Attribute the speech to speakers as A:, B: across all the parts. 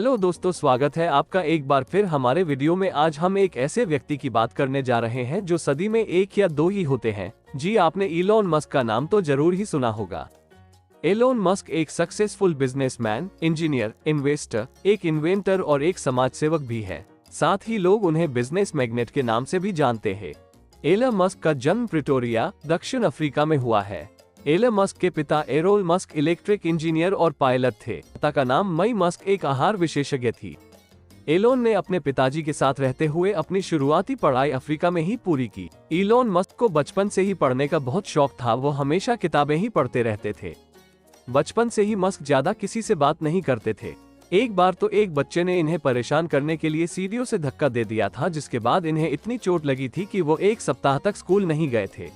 A: Hello दोस्तों, स्वागत है आपका एक बार फिर हमारे वीडियो में। आज हम एक ऐसे व्यक्ति की बात करने जा रहे हैं जो सदी में एक या दो ही होते हैं। जी, आपने इलॉन मस्क का नाम तो जरूर ही सुना होगा। एलोन मस्क एक सक्सेसफुल बिजनेसमैन, इंजीनियर, इन्वेस्टर, एक इन्वेंटर और एक समाज सेवक भी है। साथ ही लोग उन्हें बिजनेस मैग्नेट के नाम से भी जानते हैं। एलोन मस्क का जन्म प्रिटोरिया, दक्षिण अफ्रीका में हुआ है। एलोन मस्क के पिता एरोल मस्क इलेक्ट्रिक इंजीनियर और पायलट थे। पिता का नाम मई मस्क एक आहार विशेषज्ञ थी। एलोन ने अपने पिताजी के साथ रहते हुए अपनी शुरुआती पढ़ाई अफ्रीका में ही पूरी की। एलोन मस्क को बचपन से ही पढ़ने का बहुत शौक था। वो हमेशा किताबें ही पढ़ते रहते थे। बचपन से ही मस्क ज्यादा किसी से बात नहीं करते थे। एक बार तो एक बच्चे ने इन्हें परेशान करने के लिए सीढ़ियों से धक्का दे दिया था, जिसके बाद इन्हें इतनी चोट लगी थी कि वो एक सप्ताह तक स्कूल नहीं गए थे।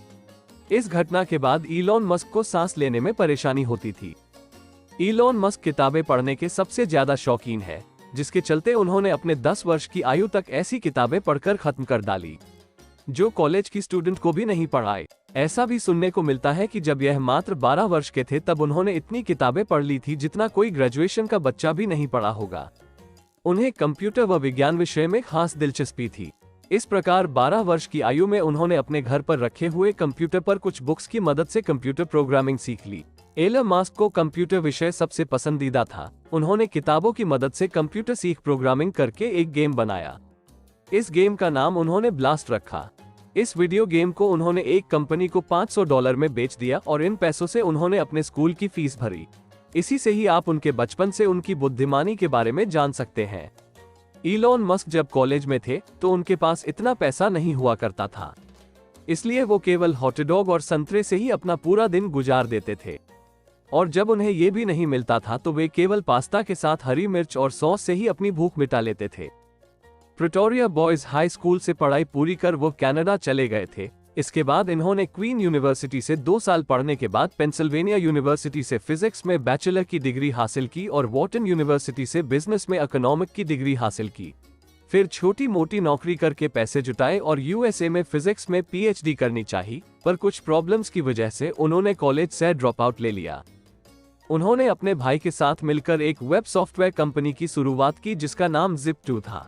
A: इस घटना के बाद इलॉन मस्क को सांस लेने में परेशानी होती थी। इलॉन मस्क किताबें पढ़ने के सबसे ज्यादा शौकीन है, जिसके चलते उन्होंने अपने 10 वर्ष की आयु तक ऐसी किताबें पढ़कर खत्म कर डाली जो कॉलेज की स्टूडेंट को भी नहीं पढ़ाए। ऐसा भी सुनने को मिलता है कि जब यह मात्र 12 वर्ष के थे तब उन्होंने इतनी किताबें पढ़ ली थी जितना कोई ग्रेजुएशन का बच्चा भी नहीं पढ़ा होगा। उन्हें कंप्यूटर व विज्ञान विषय में खास दिलचस्पी थी। इस प्रकार 12 वर्ष की आयु में उन्होंने अपने घर पर रखे हुए कंप्यूटर पर कुछ बुक्स की मदद से कंप्यूटर प्रोग्रामिंग सीख ली। एलोन मस्क को कंप्यूटर विषय सबसे पसंदीदा था। उन्होंने किताबों की मदद से कंप्यूटर सीख प्रोग्रामिंग करके एक गेम बनाया। इस गेम का नाम उन्होंने ब्लास्ट रखा। इस वीडियो गेम को उन्होंने एक कंपनी को $500 में बेच दिया और इन पैसों से उन्होंने अपने स्कूल की फीस भरी। इसी से ही आप उनके बचपन से उनकी बुद्धिमानी के बारे में जान सकते हैं। इलॉन मस्क जब कॉलेज में थे तो उनके पास इतना पैसा नहीं हुआ करता था, इसलिए वो केवल हॉटडॉग और संतरे से ही अपना पूरा दिन गुजार देते थे। और जब उन्हें ये भी नहीं मिलता था तो वे केवल पास्ता के साथ हरी मिर्च और सॉस से ही अपनी भूख मिटा लेते थे। प्रिटोरिया बॉयज हाई स्कूल से पढ़ाई पूरी कर वो कनाडा चले गए थे। इसके बाद इन्होंने क्वीन यूनिवर्सिटी से 2 साल पढ़ने के बाद पेंसिल्वेनिया यूनिवर्सिटी से फिजिक्स में बैचलर की डिग्री हासिल की और वॉर्टन यूनिवर्सिटी से बिजनेस में इकोनॉमिक की डिग्री हासिल की। फिर छोटी मोटी नौकरी करके पैसे जुटाए और यूएसए में फिजिक्स में पीएचडी करनी चाहिए, पर कुछ प्रॉब्लम्स की वजह से उन्होंने कॉलेज से ड्रॉप आउट ले लिया। उन्होंने अपने भाई के साथ मिलकर एक वेब सॉफ्टवेयर कंपनी की शुरुआत की जिसका नाम Zip2 था।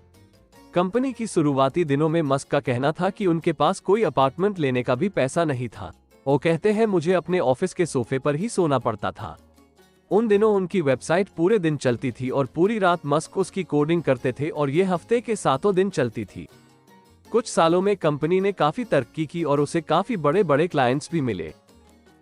A: कंपनी की शुरुआती दिनों में मस्क का कहना था कि उनके पास कोई अपार्टमेंट लेने का भी पैसा नहीं था। वो कहते हैं, मुझे अपने ऑफिस के सोफे पर ही सोना पड़ता था। उन दिनों उनकी वेबसाइट पूरे दिन चलती थी और पूरी रात मस्क उसकी कोडिंग करते थे और ये हफ्ते के 7 दिन चलती थी। कुछ सालों में कंपनी ने काफी तरक्की की और उसे काफी बड़े बड़े क्लाइंट्स भी मिले।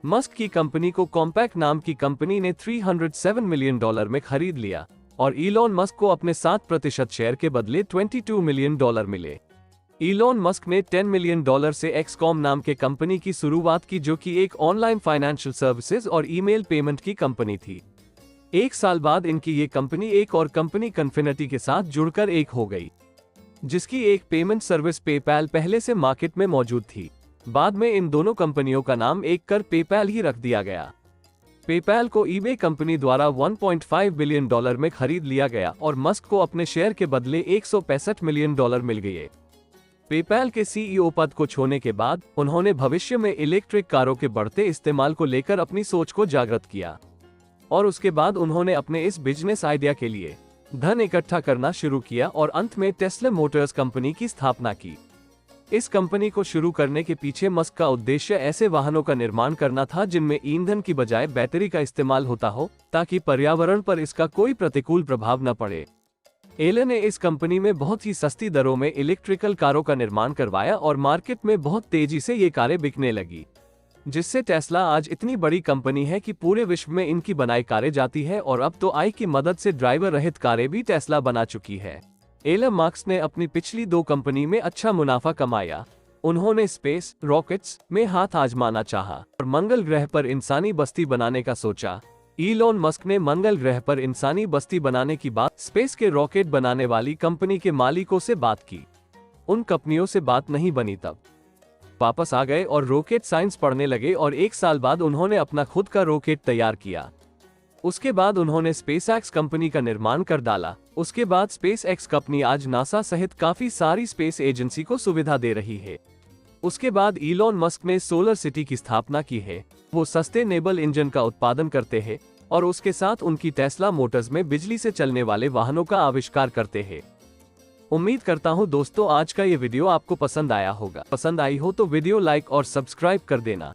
A: मस्क की कंपनी को कॉम्पैक्ट नाम की कंपनी ने $307 मिलियन में खरीद लिया और इलॉन मस्क को अपने 7% शेयर के बदले $22 मिलियन मिले। इलॉन मस्क ने $10 मिलियन से एक्सकॉम नाम के कंपनी की शुरुआत की, जो कि एक ऑनलाइन फाइनेंशियल सर्विसेज और ईमेल पेमेंट की कंपनी थी। 1 साल बाद इनकी ये कंपनी एक और कंपनी कन्फिनिटी के साथ जुड़कर एक हो गई, जिसकी एक पेमेंट सर्विस पेपैल पहले से मार्केट में मौजूद थी। बाद में इन दोनों कंपनियों का नाम एक कर पेपैल ही रख दिया गया। पेपैल को ईबे कंपनी द्वारा $1.5 बिलियन में खरीद लिया गया और मस्क को अपने शेयर के बदले $165 मिलियन मिल गए। पेपैल के सीईओ पद को छोड़ने के बाद उन्होंने भविष्य में इलेक्ट्रिक कारों के बढ़ते इस्तेमाल को लेकर अपनी सोच को जागृत किया और उसके बाद उन्होंने अपने इस बिजनेस आइडिया के लिए धन इकट्ठा करना शुरू किया और अंत में टेस्ला मोटर्स कंपनी की स्थापना की। इस कंपनी को शुरू करने के पीछे मस्क का उद्देश्य ऐसे वाहनों का निर्माण करना था जिनमें ईंधन की बजाय बैटरी का इस्तेमाल होता हो, ताकि पर्यावरण पर इसका कोई प्रतिकूल प्रभाव न पड़े। एलन ने इस कंपनी में बहुत ही सस्ती दरों में इलेक्ट्रिकल कारों का निर्माण करवाया और मार्केट में बहुत तेजी से ये कारें बिकने लगी, जिससे टेस्ला आज इतनी बड़ी कंपनी है कि पूरे विश्व में इनकी बनाई कारें जाती है और अब तो आई की मदद से ड्राइवर रहित कारें भी टेस्ला बना चुकी है। एलन मस्क ने अपनी पिछली 2 कंपनी में अच्छा मुनाफा कमाया। उन्होंने स्पेस रॉकेट्स में हाथ आजमाना चाहा और मंगल ग्रह पर इंसानी बस्ती बनाने का सोचा। इलॉन मस्क ने मंगल ग्रह पर इंसानी बस्ती बनाने की बात स्पेस के रॉकेट बनाने वाली कंपनी के मालिकों से बात की। उन कंपनियों से बात नहीं बनी, तब वापस आ गए और रॉकेट साइंस पढ़ने लगे और 1 साल बाद उन्होंने अपना खुद का रॉकेट तैयार किया। उसके बाद उन्होंने स्पेसएक्स कंपनी का निर्माण कर डाला। उसके बाद स्पेसएक्स कंपनी आज नासा सहित काफी सारी स्पेस एजेंसी को सुविधा दे रही है। उसके बाद इलॉन मस्क ने सोलर सिटी की स्थापना की है। वो सस्टेनेबल इंजन का उत्पादन करते हैं और उसके साथ उनकी टेस्ला मोटर्स में बिजली से चलने वाले वाहनों का आविष्कार करते हैं। उम्मीद करता हूँ दोस्तों आज का ये वीडियो आपको पसंद आया होगा। पसंद आई हो तो वीडियो लाइक और सब्सक्राइब कर देना।